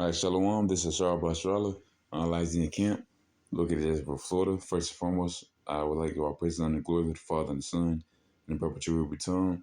All right, Shalom. This is Shar Bashrala, Lizy in Camp, located at Jasper, Florida. First and foremost, I would like to give our praise and glory to the Father and the Son, and the perpetual return.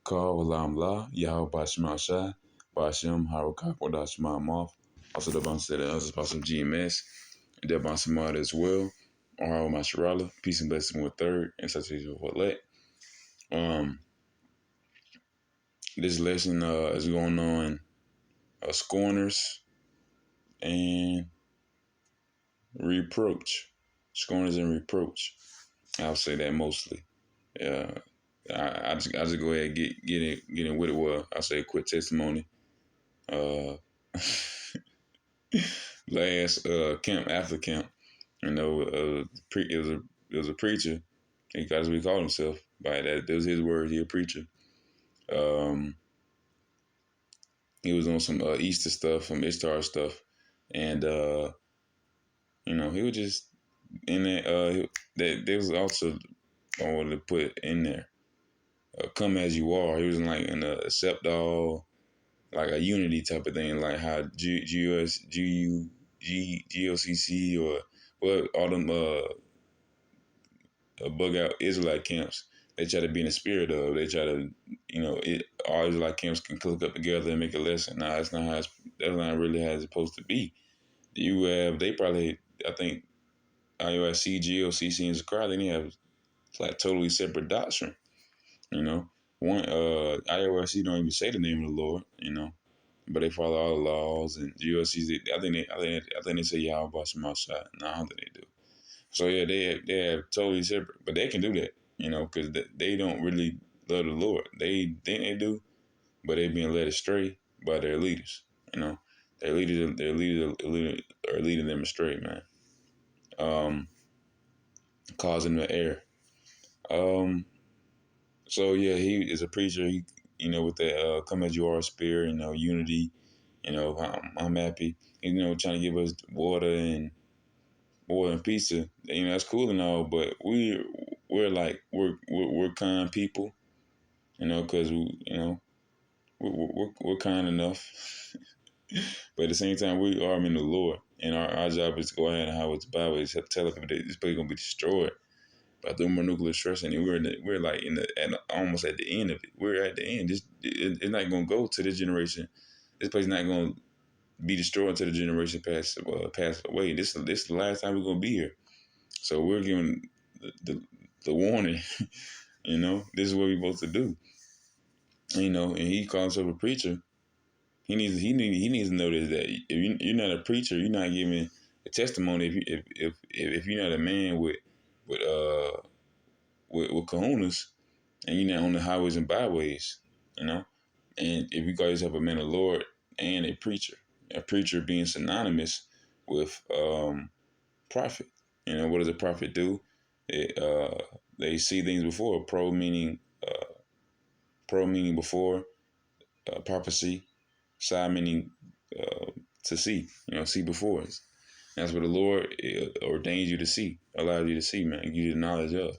Call Alam La, Yahweh Bashma Shai, Bashem, Harakak, Wadashma Moth. Also, the bounce said others about some GMS, and that bounce mod as well. Ohio Masharala, peace and blessing with third, and such as what let. Um, this lesson is going on Scorners and reproach. Scorners and reproach. I'll say that mostly. Yeah, I just go ahead and get in with it. Well, I say a quick testimony. Uh, last camp after camp, it was a preacher. He got what he called himself by that. That was his word. He a preacher. Um, he was on some Easter stuff, some Ishtar stuff, and he was just in that. That there was also I wanted to put in there. Come as you are. He was in a accept all, like a unity type of thing, like how GOCC or all them bug out Israelite camps. They try to be in the spirit of. They try to, all Israelite camps can click up together and make a lesson. Nah, that's not that's not really how it's supposed to be. They probably, I think, IOSC, GOCC, and Zakar, they have like totally separate doctrine. You know, one IOSC don't even say the name of the Lord. But they follow all the laws and USC's. I think they say Yahweh Bashim outside. No, I don't think they do. So yeah, they have totally separate, but they can do that. Because they don't really love the Lord. They think they do, but they're being led astray by their leaders. Their leaders are leading them astray, man. Causing the error. So yeah, he is a preacher. He, with that come as you are spirit, unity. I'm happy. Trying to give us water and pizza. That's cool and all, but we're kind people. Because we're kind enough. But at the same time, we are in the Lord, and our job is to go ahead and how it's Bible is to tell people that this place gonna be destroyed by thermonuclear stress, and we're like almost at the end of it. We're at the end. It's not gonna go to this generation. This place not gonna be destroyed until the generation pass away. This is the last time we're gonna be here. So we're giving the warning. This is what we're supposed to do. And he calls himself a preacher. He needs to notice that if you're not a preacher, you're not giving a testimony. If you're not a man with kahunas, and you're not on the highways and byways, and if you call yourself a man of the Lord and a preacher being synonymous with prophet. What does a prophet do? They see things before. Pro meaning before prophecy. Psi meaning to see. See before us. That's what the Lord ordains you to see, allows you to see, man. Give you the knowledge of.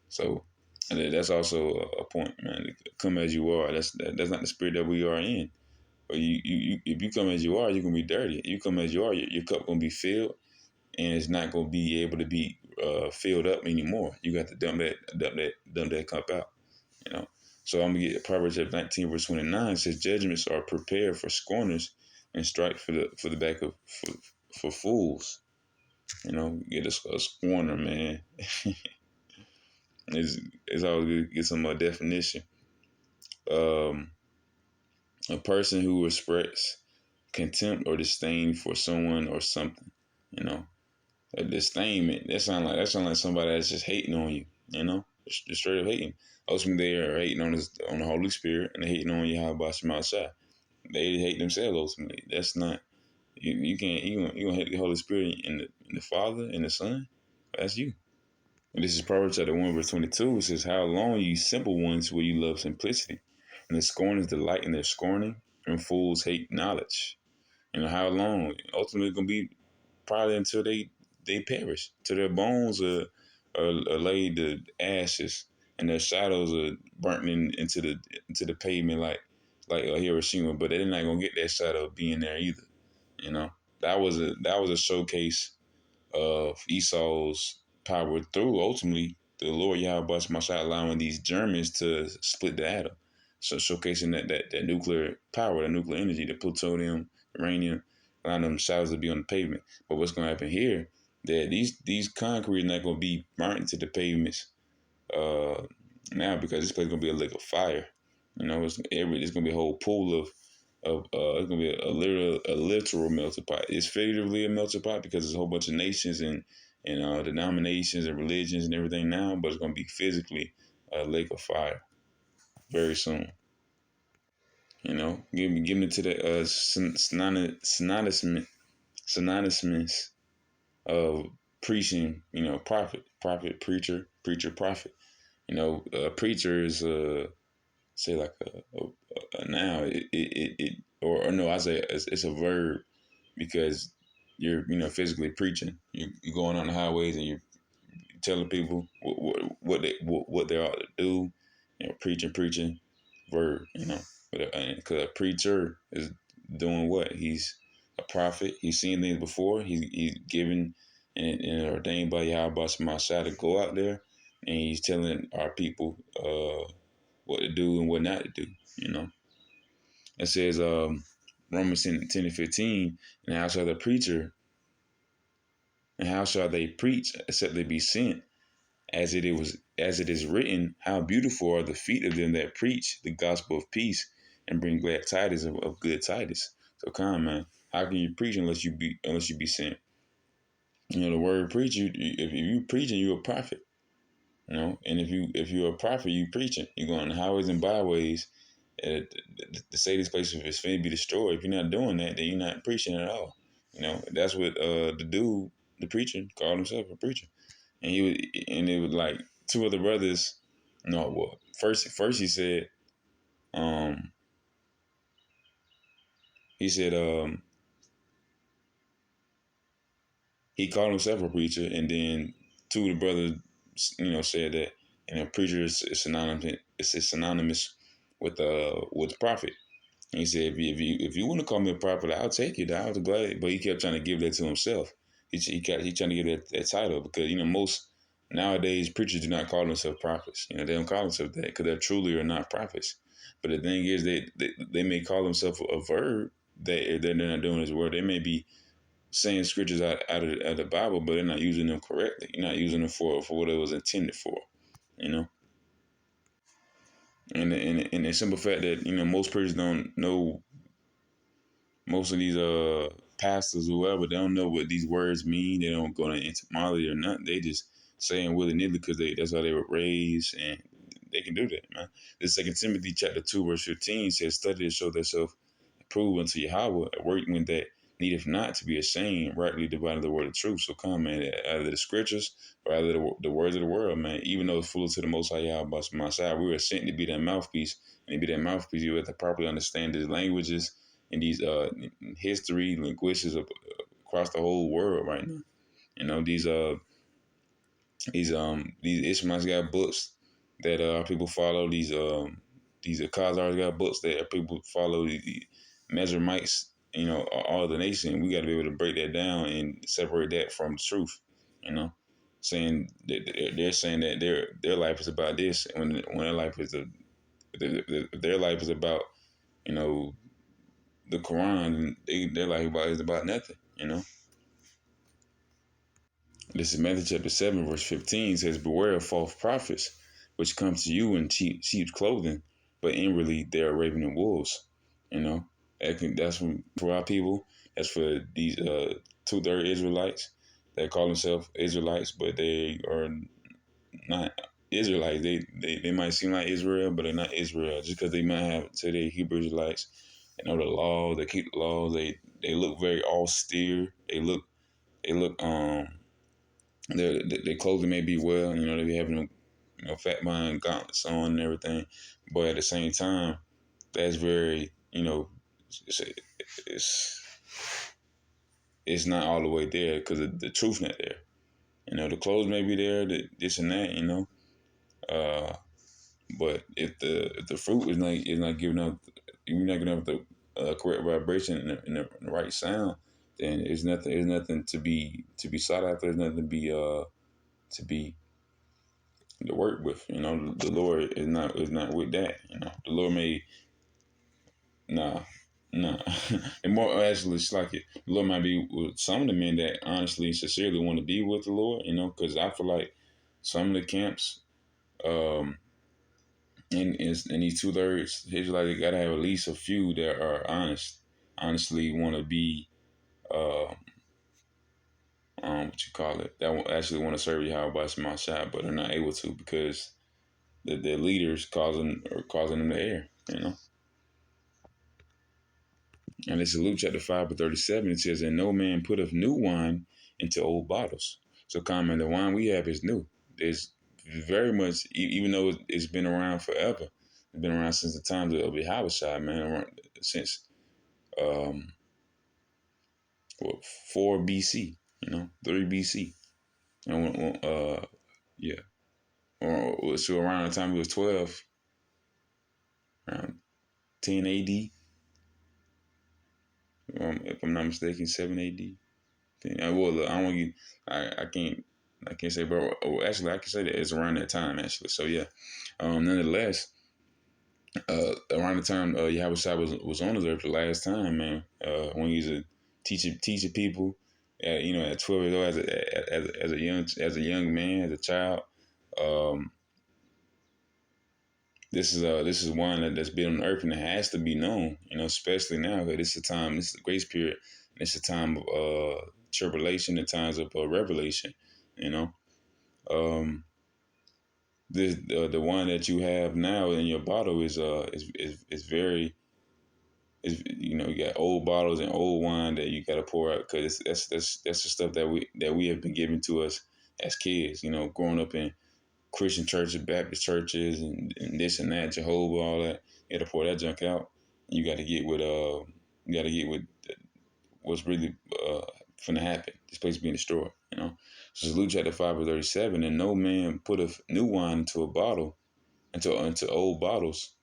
So that's also a point, man. Come as you are. That's not the spirit that we are in. But you if you come as you are, you're gonna be dirty. If you come as you are, your cup gonna be filled, and it's not gonna be able to be filled up anymore. You got to dump that cup out. So I'm gonna get Proverbs 19 verse 29. It says judgments are prepared for scorners, and strike for the back of for fools. Get a scorner, man. It's always good to get some definition. A person who expresses contempt or disdain for someone or something. A disdainment. That sound like somebody that's just hating on you. Just straight up hating. Ultimately, they are hating on the Holy Spirit, and they hating on Yahweh Shema Shai. They hate themselves ultimately. That's not you can't you gonna hate the Holy Spirit in the Father and the Son. That's you. And this is Proverbs chapter 1 verse 22. It says, "How long, you simple ones, will you love simplicity? And the scorners delight in their scorning, and fools hate knowledge." How long? Ultimately, it's gonna be probably until they perish, till their bones are laid to ashes, and their shadows are burnt into the pavement like Hiroshima. But they're not gonna get that shadow of being there either. You know, that was a showcase of Esau's power through ultimately the Lord Yahweh Shai allowing these Germans to split the atom. So showcasing that nuclear power, the nuclear energy, the plutonium, uranium, allowing them shells to be on the pavement. But what's gonna happen here, that these concrete are not gonna be burnt into the pavements uh now, because this place is gonna be a lake of fire. You know, it's gonna be a whole pool of it's gonna be a literal melting pot. It's figuratively a melting pot because there's a whole bunch of nations and denominations and religions and everything now, but it's gonna be physically a lake of fire very soon. You know, give me to the synonymous of preaching. You know, prophet, preacher, preacher, prophet. You know, preacher is say like a noun. Or no, I say it's a verb because you're physically preaching. You're going on the highways and you're telling people what they ought to do. You know, preaching, verb. You know, because a preacher is doing what? He's a prophet. He's seen things before. He's given and ordained by Yahweh Shai to go out there, and he's telling our people what to do and what not to do. You know, it says Romans 10 and 15, and how shall the preacher and how shall they preach except they be sent? As it is written, how beautiful are the feet of them that preach the gospel of peace and bring glad tidings of good tidings. So come on, man. How can you preach unless you be sent? You know, the word preach, if you preaching, you're a prophet. You know, and if you're a prophet, you preaching. You're going the highways and byways to say this place is finna be destroyed. If you're not doing that, then you're not preaching at all. You know, that's what the dude, the preacher, called himself a preacher. And it was like two other brothers. No, well, first um, he said, he called himself a preacher, and then two of the brothers, said that, and a preacher is synonymous. It's synonymous with prophet. And he said, if you want to call me a prophet, I'll take it. I was glad, but he kept trying to give that to himself. He trying to give that title because most nowadays preachers do not call themselves prophets. They don't call themselves that because they're truly are not prophets. But the thing is, they may call themselves a verb that they're not doing his word. They may be saying scriptures out of the Bible, but they're not using them correctly. You're not using them for what it was intended for. You know. And the simple fact that most preachers don't know, most of these pastors or whoever, they don't know what these words mean. They don't go to etymology or nothing. They just saying willy nilly because that's how they were raised, and they can do that, man. The Second Timothy chapter 2 verse 15 says, "Study to show thyself approved unto Yahweh, a workman that needeth not to be ashamed, rightly dividing the word of truth." So come, man, either the scriptures or either the words of the world, man. Even though it's full to the Most High Yahweh my side, we were sent to be that mouthpiece, and to be that mouthpiece, you have to properly understand these languages and these history, linguistics across the whole world right now. These Ishmaelites got books that people follow. These Khazars got books that people follow. The Mesoramites, all the nation. We got to be able to break that down and separate that from the truth. You know, saying that they're saying that their life is about this, when their life is their life is about you know the Quran, their life is about nothing. This is Matthew chapter 7, verse 15 says, "Beware of false prophets, which come to you in sheep's clothing, but inwardly they are ravening wolves." You know, that's for our people. That's for these 2/3 Israelites that call themselves Israelites, but they are not Israelites. They might seem like Israel, but they're not Israel. Just because they might have say they're Hebrew Israelites, they know the law, they keep the laws. They look very austere. They look their clothing may be well, they be having fat behind gauntlets on and everything, but at the same time, that's very it's it's, it's not all the way there because the truth not there. The clothes may be there, this and that, uh, but if the fruit is not giving up, you're not giving up the correct vibration and the right sound. then there's nothing to be sought after. There's nothing to be to work with. You know, the Lord is not with that. You know, the Lord may nah. Nah, and more actually, it's like it. The Lord might be with some of the men that honestly, sincerely want to be with the Lord, you know, because I feel like some of the camps, um, in these 2/3, it's like they gotta have at least a few that are honestly want to be, uh, what you call it, that actually want to serve Yahweh by my shot, but they're not able to because the leaders causing them to err, you know. And it's in Luke chapter 5:37. It says, "And no man putteth new wine into old bottles." So, common, the wine we have is new. There's very much, even though it's been around forever. It's been around since the times of Yahweh, man, since um, what, 4 BC, you know, 3 BC. And yeah, so around the time he was 12, around 10 AD, if I'm not mistaken, 7 AD. Well, look, I don't want you. I can't. I can't say, but actually, I can say that it's around that time, actually. So yeah. Nonetheless, around the time Yahweh Shai was on the earth the last time, man, when he was teaching people, you know, at 12 years old, as a young man, as a child, um, this is one that's been on earth and it has to be known, you know, especially now because this is the grace period, and it's a time of tribulation, the times of revelation, you know. Um, the one that you have now in your bottle is very is, you know, you got old bottles and old wine that you got to pour out because that's the stuff that we have been given to us as kids, you know, growing up in Christian churches, Baptist churches, and this and that, Jehovah, all that. You got to pour that junk out. You got to get with what's really finna happen. This place being destroyed. You know. So it's Luke chapter 5:37, and no man put a new wine into a bottle into old bottles.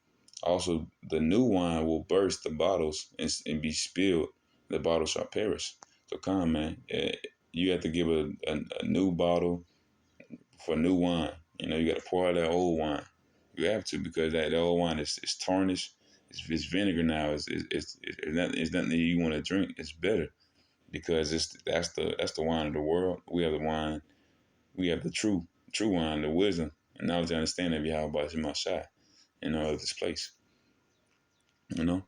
Also, the new wine will burst the bottles and be spilled. The bottle shall perish. So come, man. You have to give a new bottle for new wine. You know, you got to pour out that old wine. You have to because that old wine is tarnished. It's vinegar now. It's nothing that you want to drink. It's better because that's the wine of the world. We have the wine. We have the true wine, the wisdom, and knowledge and understanding of Yahweh by my shot. You know, of this place. You know,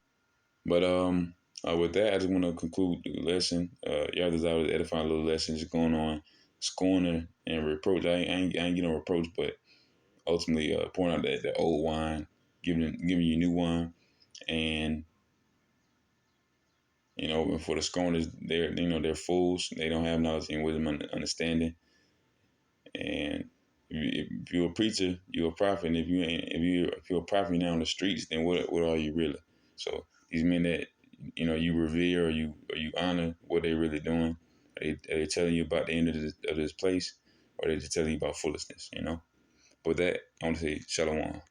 but with that, I just want to conclude the lesson. Y'all desire to edify a little lesson just going on, scorner and reproach. I ain't getting no reproach, but ultimately pouring out that old wine, giving you new wine, and you know, for the scorners, they're fools. They don't have knowledge and wisdom and understanding. And if you're a preacher, you're a prophet. And if you're a prophet now on the streets, then what are you really? So these men that you know you revere or you honor, what they really doing? Are they telling you about the end of this place, or are they just telling you about foolishness? You know. But with that, I want to say shalom.